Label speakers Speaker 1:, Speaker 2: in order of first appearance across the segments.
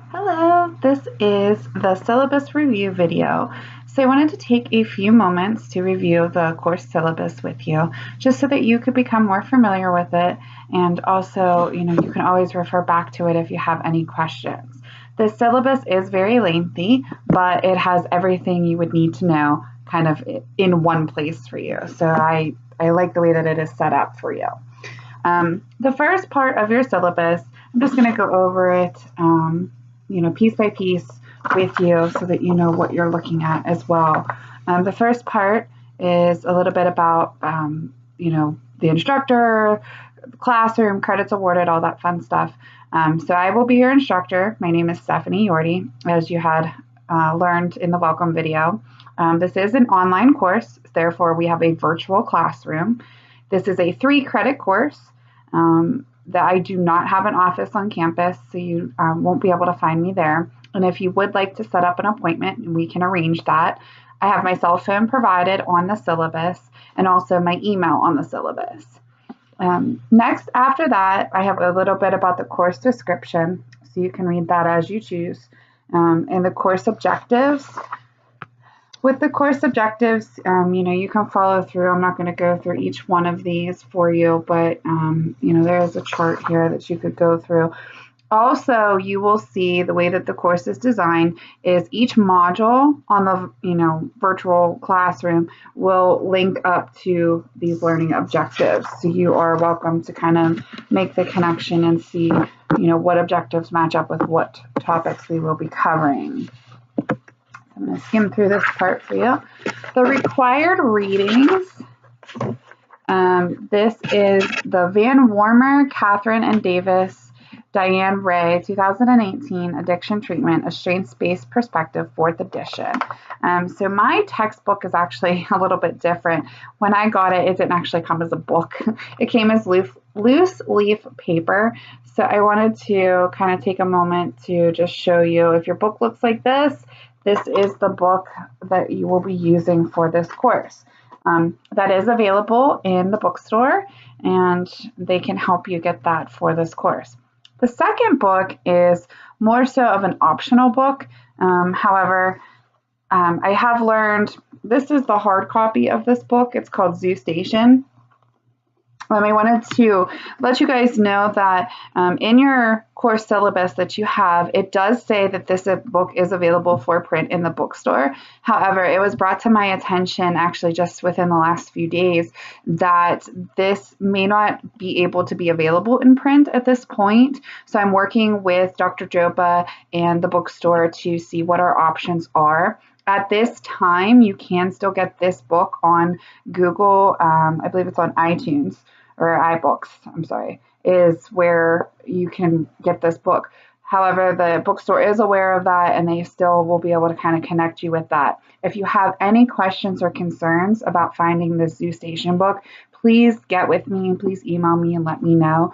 Speaker 1: Hello, this is the syllabus review video. So I wanted to take a few moments to review the course syllabus with you, just so that you could become more familiar with it, and also, you can always refer back to it if you have any questions. The syllabus is very lengthy, but it has everything you would need to know kind of in one place for you. So I like the way that it is set up for you. The first part of your syllabus, I'm just going to go over it piece by piece with you so that you know what you're looking at as well. The first part is a little bit about, the instructor, the classroom, credits awarded, all that fun stuff. So I will be your instructor. My name is Stephanie Yorty, as you had learned in the welcome video. This is an online course, therefore we have a virtual classroom. This is a 3-credit course. That I do not have an office on campus, so you won't be able to find me there. And if you would like to set up an appointment, we can arrange that. I have my cell phone provided on the syllabus and also my email on the syllabus. Next, after that, I have a little bit about the course description, so you can read that as you choose. And the course objectives. With the course objectives, you can follow through. I'm not going to go through each one of these for you, but, there is a chart here that you could go through. Also, you will see the way that the course is designed is each module on the, virtual classroom will link up to these learning objectives. So you are welcome to kind of make the connection and see, what objectives match up with what topics we will be covering. I'm going to skim through this part for you. The required readings. This is the Van Wormer, Catherine and Davis, Diane Ray, 2018 Addiction Treatment, A Strengths-Based Perspective, 4th edition. So my textbook is actually a little bit different. When I got it, it didn't actually come as a book. It came as loose leaf paper. So I wanted to kind of take a moment to just show you, if your book looks like this is the book that you will be using for this course. That is available in the bookstore, and they can help you get that for this course. The second book is more so of an optional book. However, I have learned, this is the hard copy of this book. It's called Zoo Station. I wanted to let you guys know that in your course syllabus that you have, it does say that this book is available for print in the bookstore. However, it was brought to my attention actually just within the last few days that this may not be able to be available in print at this point. So I'm working with Dr. Jopa and the bookstore to see what our options are. At this time, you can still get this book on Google. I believe it's on iTunes or iBooks, I'm sorry, is where you can get this book. However, the bookstore is aware of that, and they still will be able to kind of connect you with that. If you have any questions or concerns about finding this Zoo Station book, please get with me and please email me and let me know.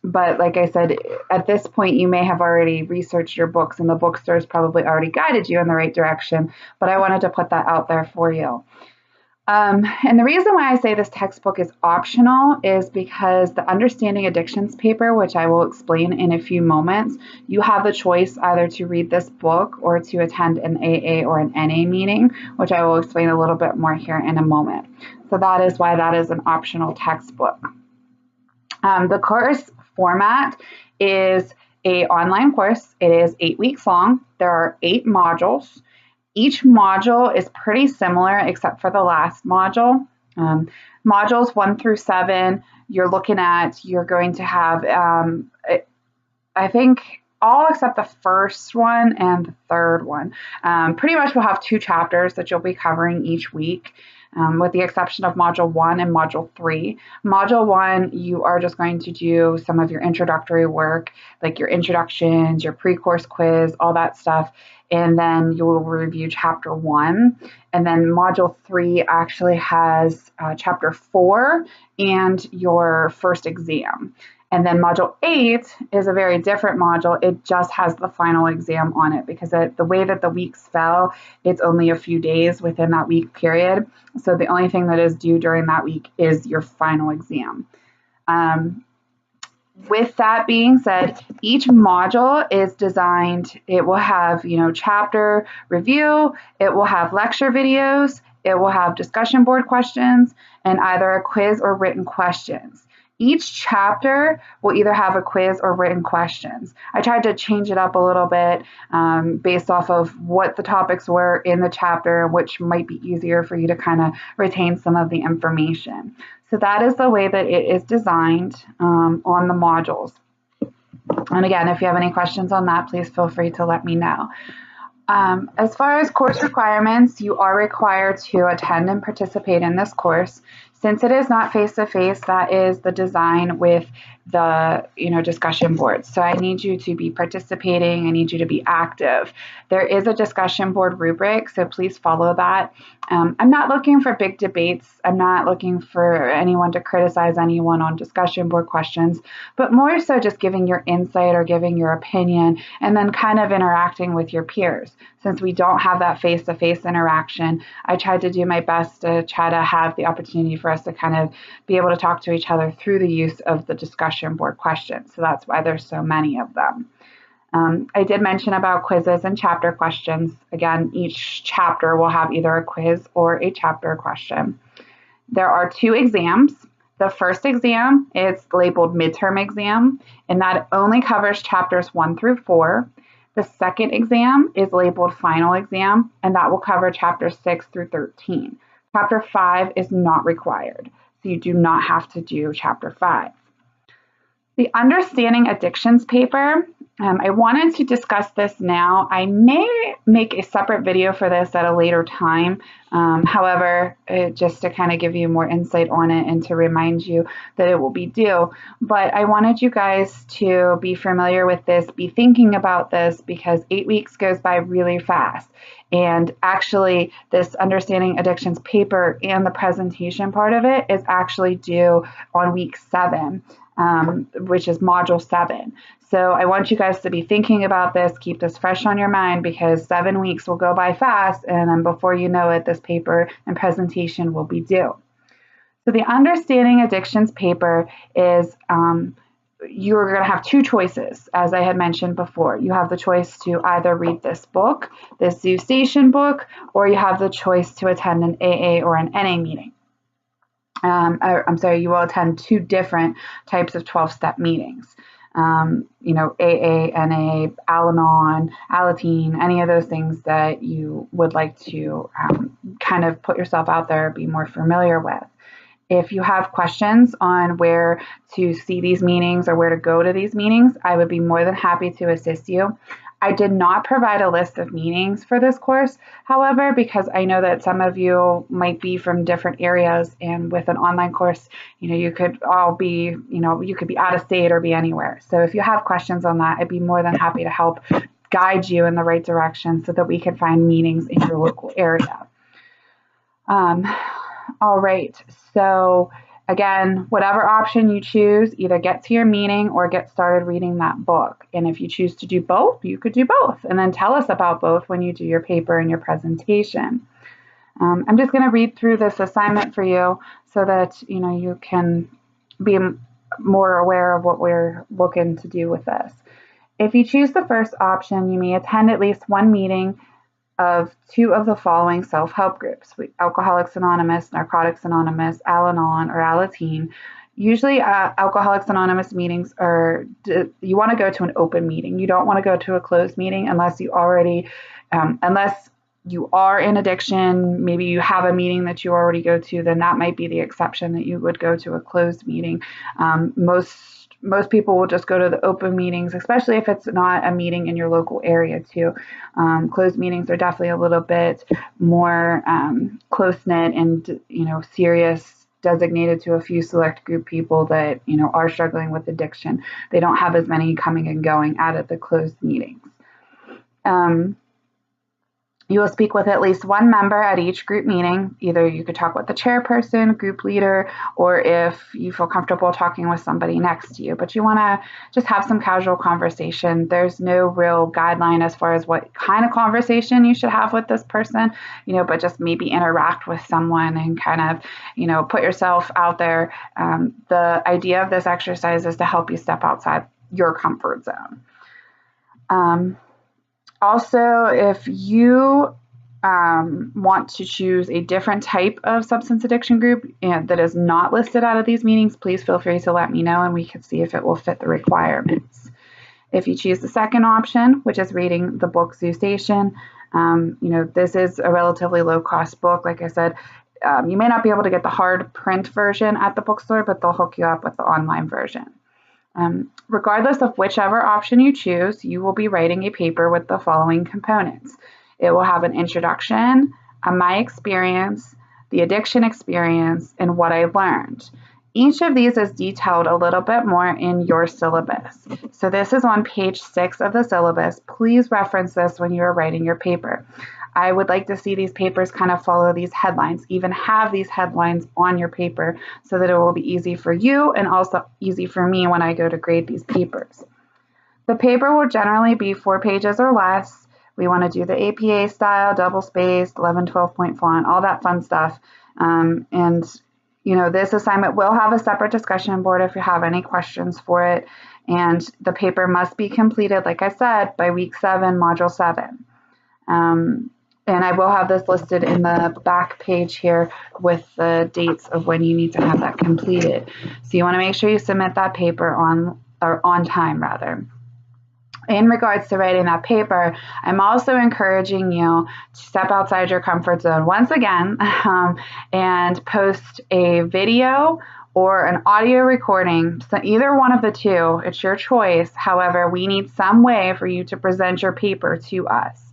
Speaker 1: But like I said, at this point, you may have already researched your books and the bookstore has probably already guided you in the right direction, but I wanted to put that out there for you. And the reason why I say this textbook is optional is because the Understanding Addictions paper, which I will explain in a few moments, you have the choice either to read this book or to attend an AA or an NA meeting, which I will explain a little bit more here in a moment. So that is why that is an optional textbook. The course format is an online course. It is 8 weeks long. There are 8 modules. Each module is pretty similar except for the last module. Modules 1 through 7, you're going to have, I think, all except the first one and the third one. Pretty much we'll have 2 chapters that you'll be covering each week. With the exception of Module 1 and Module 3. Module 1, you are just going to do some of your introductory work, like your introductions, your pre-course quiz, all that stuff, and then you will review Chapter 1. And then Module 3 actually has Chapter 4 and your first exam. And then Module 8 is a very different module. It just has the final exam on it because the way that the weeks fell, it's only a few days within that week period. So the only thing that is due during that week is your final exam. With that being said, each module is designed, it will have, chapter review, it will have lecture videos, it will have discussion board questions, and either a quiz or written questions. Each chapter will either have a quiz or written questions. I tried to change it up a little bit based off of what the topics were in the chapter, which might be easier for you to kind of retain some of the information. So that is the way that it is designed on the modules. And again, if you have any questions on that, please feel free to let me know. As far as course requirements, you are required to attend and participate in this course. Since it is not face-to-face, that is the design with the discussion boards. So I need you to be participating. I need you to be active. There is a discussion board rubric, so please follow that. I'm not looking for big debates. I'm not looking for anyone to criticize anyone on discussion board questions, but more so just giving your insight or giving your opinion and then kind of interacting with your peers. Since we don't have that face-to-face interaction, I tried to do my best to try to have the opportunity for us to kind of be able to talk to each other through the use of the discussion board questions. So that's why there's so many of them. I did mention about quizzes and chapter questions. Again, each chapter will have either a quiz or a chapter question. There are 2 exams. The first exam is labeled midterm exam, and that only covers chapters 1 through 4. The second exam is labeled final exam, and that will cover chapters 6 through 13. Chapter 5 is not required, so you do not have to do chapter 5. The Understanding Addictions paper, I wanted to discuss this now. I may make a separate video for this at a later time. However, just to kind of give you more insight on it and to remind you that it will be due. But I wanted you guys to be familiar with this, be thinking about this, because 8 weeks goes by really fast. And actually, this Understanding Addictions paper and the presentation part of it is actually due on week 7. Which is module 7. So I want you guys to be thinking about this, keep this fresh on your mind, because 7 weeks will go by fast, and then before you know it, this paper and presentation will be due. So the Understanding Addictions paper is you're going to have 2 choices, as I had mentioned before. You have the choice to either read this book, this Zoo Station book, or you have the choice to attend an AA or an NA meeting. You will attend 2 different types of 12-step meetings. AA, NA, Al-Anon, Alateen, any of those things that you would like to kind of put yourself out there, be more familiar with. If you have questions on where to see these meetings or where to go to these meetings, I would be more than happy to assist you. I did not provide a list of meetings for this course, however, because I know that some of you might be from different areas, and with an online course, you could all be, you could be out of state or be anywhere. So if you have questions on that, I'd be more than happy to help guide you in the right direction so that we can find meetings in your local area. All right, so again, whatever option you choose, either get to your meeting or get started reading that book. And if you choose to do both, you could do both. And then tell us about both when you do your paper and your presentation. I'm just going to read through this assignment for you so that you can be more aware of what we're looking to do with this. If you choose the first option, you may attend at least 1 meeting of 2 of the following self-help groups: Alcoholics Anonymous, Narcotics Anonymous, Al-Anon, or Alateen. Usually Alcoholics Anonymous meetings you want to go to an open meeting. You don't want to go to a closed meeting unless you already, unless you are in addiction, maybe you have a meeting that you already go to, then that might be the exception that you would go to a closed meeting. Most people will just go to the open meetings, especially if it's not a meeting in your local area too. Closed meetings are definitely a little bit more close-knit and, serious, designated to a few select group people that, are struggling with addiction. They don't have as many coming and going out at the closed meetings. You will speak with at least one member at each group meeting. Either you could talk with the chairperson, group leader, or if you feel comfortable talking with somebody next to you. But you want to just have some casual conversation. There's no real guideline as far as what kind of conversation you should have with this person, but just maybe interact with someone and kind of, put yourself out there. The idea of this exercise is to help you step outside your comfort zone. Also, if you want to choose a different type of substance addiction group that is not listed out of these meetings, please feel free to let me know and we can see if it will fit the requirements. If you choose the second option, which is reading the book Zoo Station, this is a relatively low-cost book. Like I said, you may not be able to get the hard print version at the bookstore, but they'll hook you up with the online version. Regardless of whichever option you choose, you will be writing a paper with the following components. It will have an introduction, a my experience, the addiction experience, and what I learned. Each of these is detailed a little bit more in your syllabus. So this is on page 6 of the syllabus. Please reference this when you are writing your paper. I would like to see these papers kind of follow these headlines, even have these headlines on your paper so that it will be easy for you and also easy for me when I go to grade these papers. The paper will generally be 4 pages or less. We want to do the APA style, double-spaced, 11-12-point font, all that fun stuff. This assignment will have a separate discussion board if you have any questions for it. And the paper must be completed, like I said, by week 7, module 7. And I will have this listed in the back page here with the dates of when you need to have that completed. So you want to make sure you submit that paper on time rather. In regards to writing that paper, I'm also encouraging you to step outside your comfort zone once again and post a video or an audio recording. So either one of the two, it's your choice. However, we need some way for you to present your paper to us.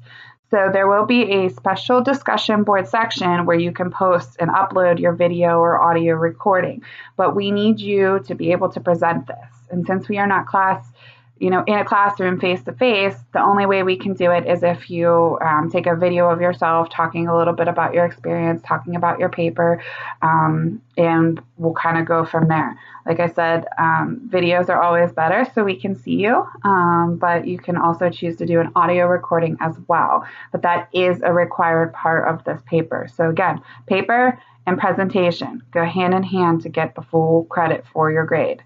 Speaker 1: So there will be a special discussion board section where you can post and upload your video or audio recording. But we need you to be able to present this. And since we are not in a classroom face-to-face, the only way we can do it is if you take a video of yourself talking a little bit about your experience, talking about your paper, and we'll kind of go from there. Like I said, videos are always better so we can see you, but you can also choose to do an audio recording as well. But that is a required part of this paper. So again, paper and presentation go hand in hand to get the full credit for your grade.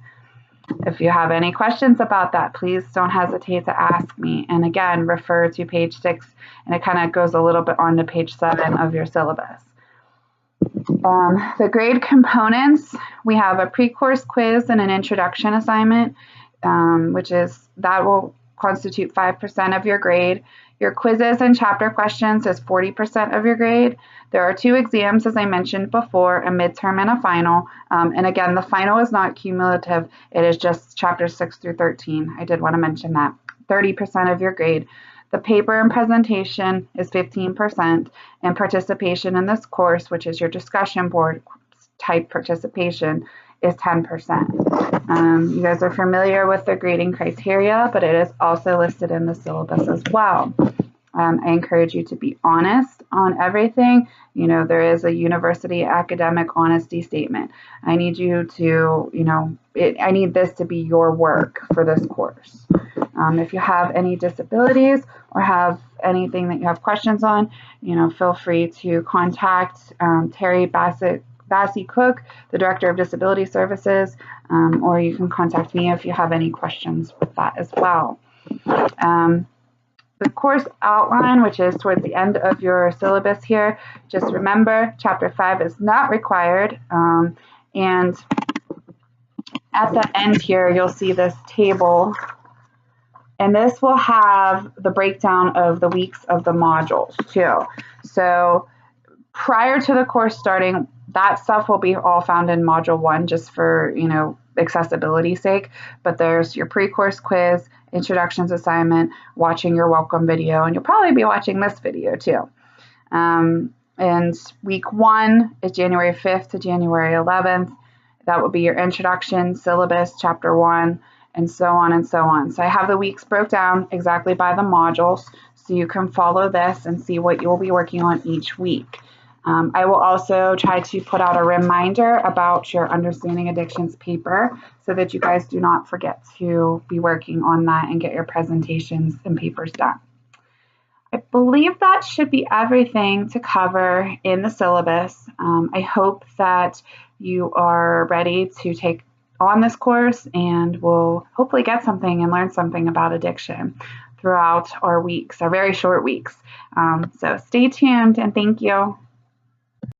Speaker 1: If you have any questions about that, please don't hesitate to ask me. And again, refer to page 6, and it kind of goes a little bit on to page 7 of your syllabus. The grade components, we have a pre-course quiz and an introduction assignment, that will constitute 5% of your grade. Your quizzes and chapter questions is 40% of your grade. There are 2 exams, as I mentioned before, a midterm and a final. And again, the final is not cumulative. It is just chapters 6 through 13. I did want to mention that. 30% of your grade. The paper and presentation is 15%, and participation in this course, which is your discussion board type participation, is 10%. You guys are familiar with the grading criteria, but it is also listed in the syllabus as well. I encourage you to be honest on everything. There is a university academic honesty statement. I need you to, I need this to be your work for this course. If you have any disabilities or have anything that you have questions on, feel free to contact Terry Bassey Cook, the Director of Disability Services, or you can contact me if you have any questions with that as well. The course outline, which is towards the end of your syllabus here, just remember Chapter 5 is not required. And at the end here, you'll see this table. And this will have the breakdown of the weeks of the modules too. So prior to the course starting, that stuff will be all found in Module 1 just for, accessibility sake. But there's your pre-course quiz, introductions assignment, watching your welcome video, and you'll probably be watching this video too. And week 1 is January 5th to January 11th. That will be your introduction, syllabus, chapter 1. and so on and so on. So I have the weeks broke down exactly by the modules, so you can follow this and see what you'll be working on each week. I will also try to put out a reminder about your Understanding Addictions paper so that you guys do not forget to be working on that and get your presentations and papers done. I believe that should be everything to cover in the syllabus. I hope that you are ready to take on this course and will hopefully get something and learn something about addiction throughout our weeks, our very short weeks. So stay tuned and thank you.